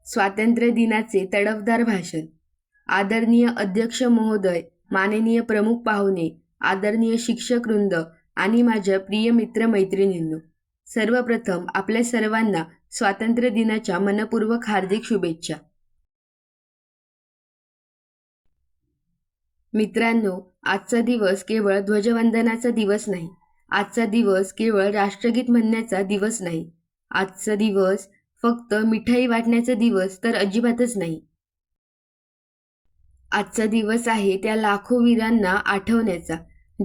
स्वातंत्र्य दिनाचे तडफदार भाषण. आदरणीय अध्यक्ष महोदय, माननीय प्रमुख पाहुणे, आदरणीय शिक्षक वृंद आणि माझ्या प्रिय मित्रमैत्रिणींनो, सर्वप्रथम आपल्या सर्वांना स्वातंत्र्य दिनाच्या मनपूर्वक हार्दिक शुभेच्छा. मित्रांनो, आजचा दिवस केवळ ध्वजवंदनाचा दिवस नाही. आजचा दिवस केवळ राष्ट्रगीत म्हणण्याचा दिवस नाही. आजचा दिवस फक्त मिठाई वाटण्याचा दिवस तर अजिबातच नाही. आजचा दिवस आहे त्या लाखो वीरांना आठवण्याचा,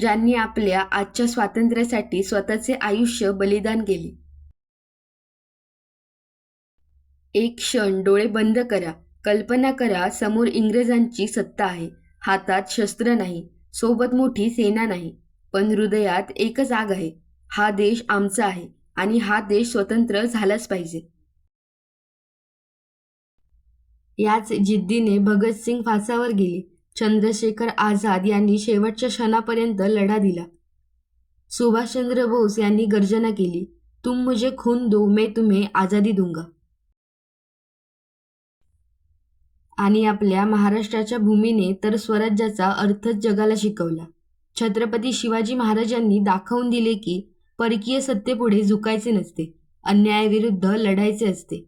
ज्यांनी आपल्या आजच्या स्वातंत्र्यासाठी स्वतःचे आयुष्य बलिदान केले. एक क्षण डोळे बंद करा. कल्पना करा, समोर इंग्रजांची सत्ता आहे. हातात शस्त्र नाही, सोबत मोठी सेना नाही, पण हृदयात एकच आग आहे. हा देश आमचा आहे आणि हा देश स्वतंत्र झालाच पाहिजे. याच जिद्दीने भगतसिंग फासावर गेले. चंद्रशेखर आझाद यांनी शेवटच्या क्षणापर्यंत लढा दिला. सुभाषचंद्र बोस यांनी गर्जना केली, तुम मुझे खून दो, मैं तुम्हें आजादी दूंगा. आणि आपल्या महाराष्ट्राच्या भूमीने तर स्वराज्याचा अर्थच जगाला शिकवला. छत्रपती शिवाजी महाराजांनी दाखवून दिले की परकीय सत्तेपुढे झुकायचे नसते, अन्यायाविरुद्ध लढायचे असते.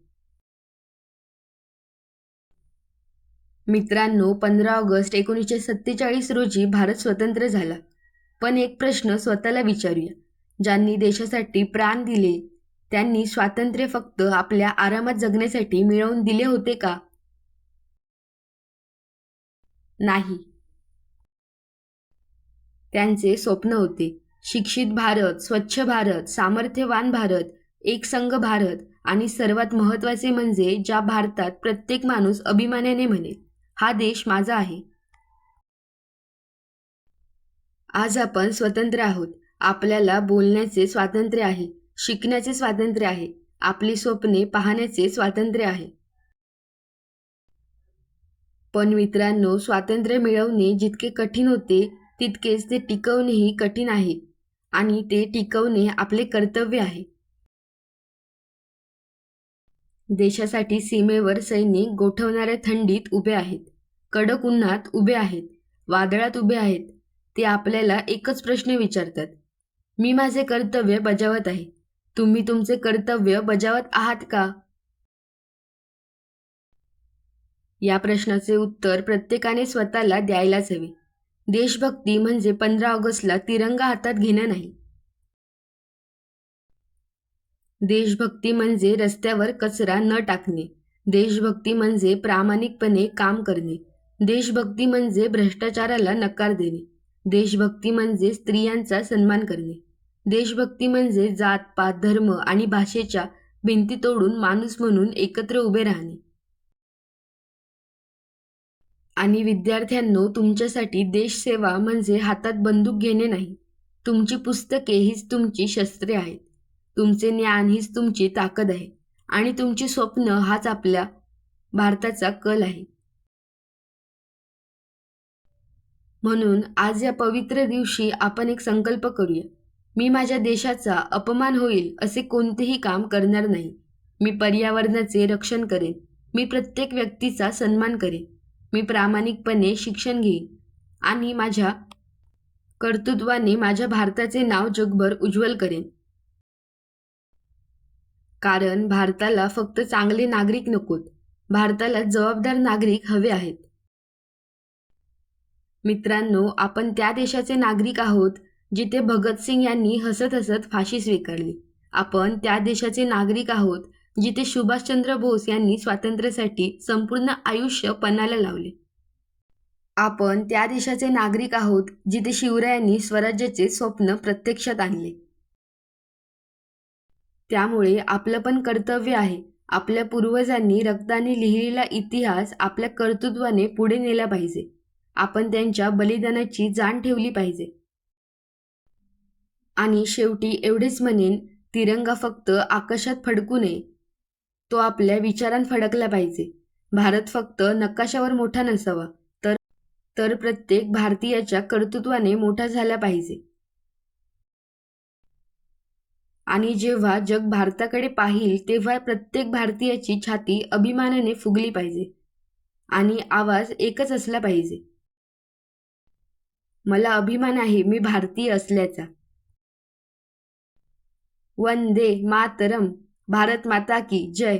मित्रांनो, 15 ऑगस्ट 1947 रोजी भारत स्वतंत्र झाला. पण एक प्रश्न स्वतःला विचारूया, ज्यांनी देशासाठी प्राण दिले त्यांनी स्वातंत्र्य फक्त आपल्या आरामात जगण्यासाठी मिळवून दिले होते का? नाही. त्यांचे स्वप्न होते शिक्षित भारत, स्वच्छ भारत, सामर्थ्यवान भारत, एकसंघ भारत आणि सर्वात महत्त्वाचे म्हणजे ज्या भारतात प्रत्येक माणूस अभिमानाने म्हणेल, हा देश माझा आहे. आज आपण स्वतंत्र आहोत. आपल्याला बोलण्याचे स्वातंत्र्य आहे, शिकण्याचे स्वातंत्र्य आहे, आपली स्वप्ने पाहण्याचे स्वातंत्र्य आहे. पण मित्रांनो, स्वातंत्र्य मिळवणे जितके कठीण होते तितकेच ते टिकवणेही कठीण आहे आणि ते टिकवणे आपले कर्तव्य आहे. देशासाठी सीमेवर सैनिक गोठवणाऱ्या थंडीत उभे आहेत, कडक उन्हात उभे आहेत, वादळात उभे आहेत. ते आपल्याला एकच प्रश्न विचारतात, मी माझे कर्तव्य बजावत आहे. तुम्ही तुमचे कर्तव्य बजावत आहात का? या प्रश्नाचे उत्तर प्रत्येकाने स्वतःला द्यायलाच हवे. देशभक्ती म्हणजे 15 ऑगस्टला तिरंगा हातात घेणं नाही. देशभक्ती म्हणजे रस्त्यावर कचरा न टाकणे. देशभक्ती म्हणजे प्रामाणिकपणे काम करणे. देशभक्ती म्हणजे भ्रष्टाचाराला नकार देणे. देशभक्ती म्हणजे स्त्रियांचा सन्मान करणे. देशभक्ती म्हणजे जात पात धर्म आणि भाषेच्या भिंती तोडून माणूस म्हणून एकत्र उभे राहणे. आणि विद्यार्थ्यांनो, तुमच्यासाठी देशसेवा म्हणजे हातात बंदूक घेणे नाही. तुमची पुस्तके हीच तुमची शस्त्रे आहेत. तुमचे ज्ञान हीच तुमची ताकद आहे आणि तुमची स्वप्न हाच आपल्या भारताचा कल आहे. म्हणून आज या पवित्र दिवशी आपण एक संकल्प करूया. मी माझ्या देशाचा अपमान होईल असे कोणतेही काम करणार नाही. मी पर्यावरणाचे रक्षण करेन. मी प्रत्येक व्यक्तीचा सन्मान करेन. मी प्रामाणिकपणे शिक्षण घेईन आणि माझ्या कर्तृत्वाने माझ्या भारताचे नाव जगभर उज्ज्वल करेन. कारण भारताला फक्त चांगले नागरिक नकोत, भारताला जबाबदार नागरिक हवे आहेत. मित्रांनो, आपण त्या देशाचे नागरिक आहोत जिथे भगतसिंग यांनी हसत हसत फाशी स्वीकारली. आपण त्या देशाचे नागरिक आहोत जिथे सुभाषचंद्र बोस यांनी स्वातंत्र्यासाठी संपूर्ण आयुष्य पणाला लावले. आपण त्या देशाचे नागरिक आहोत जिथे शिवरायांनी स्वराज्याचे स्वप्न प्रत्यक्षात आणले. त्यामुळे आपलं पण कर्तव्य आहे, आपल्या पूर्वजांनी रक्ताने लिहिलेला इतिहास आपल्या कर्तृत्वाने पुढे नेला पाहिजे. आपण त्यांच्या बलिदानाची जाण ठेवली पाहिजे. आणि शेवटी एवढेच म्हणेन, तिरंगा फक्त आकाशात फडकू नये, तो आपल्या विचारांत फडकला पाहिजे. भारत फक्त नकाशावर मोठा नसावा, तर प्रत्येक भारतीयाच्या कर्तृत्वाने मोठा झाला पाहिजे. आणि जेव्हा जग भारताकडे पाहिल तेव्हा प्रत्येक भारतीयाची छाती अभिमानाने फुगली पाहिजे आणि आवाज एकच असला पाहिजे. मला अभिमान आहे मी भारतीय असल्याचा. वंदे मातरम. भारत माता की जय.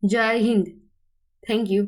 जय हिंद. Thank you.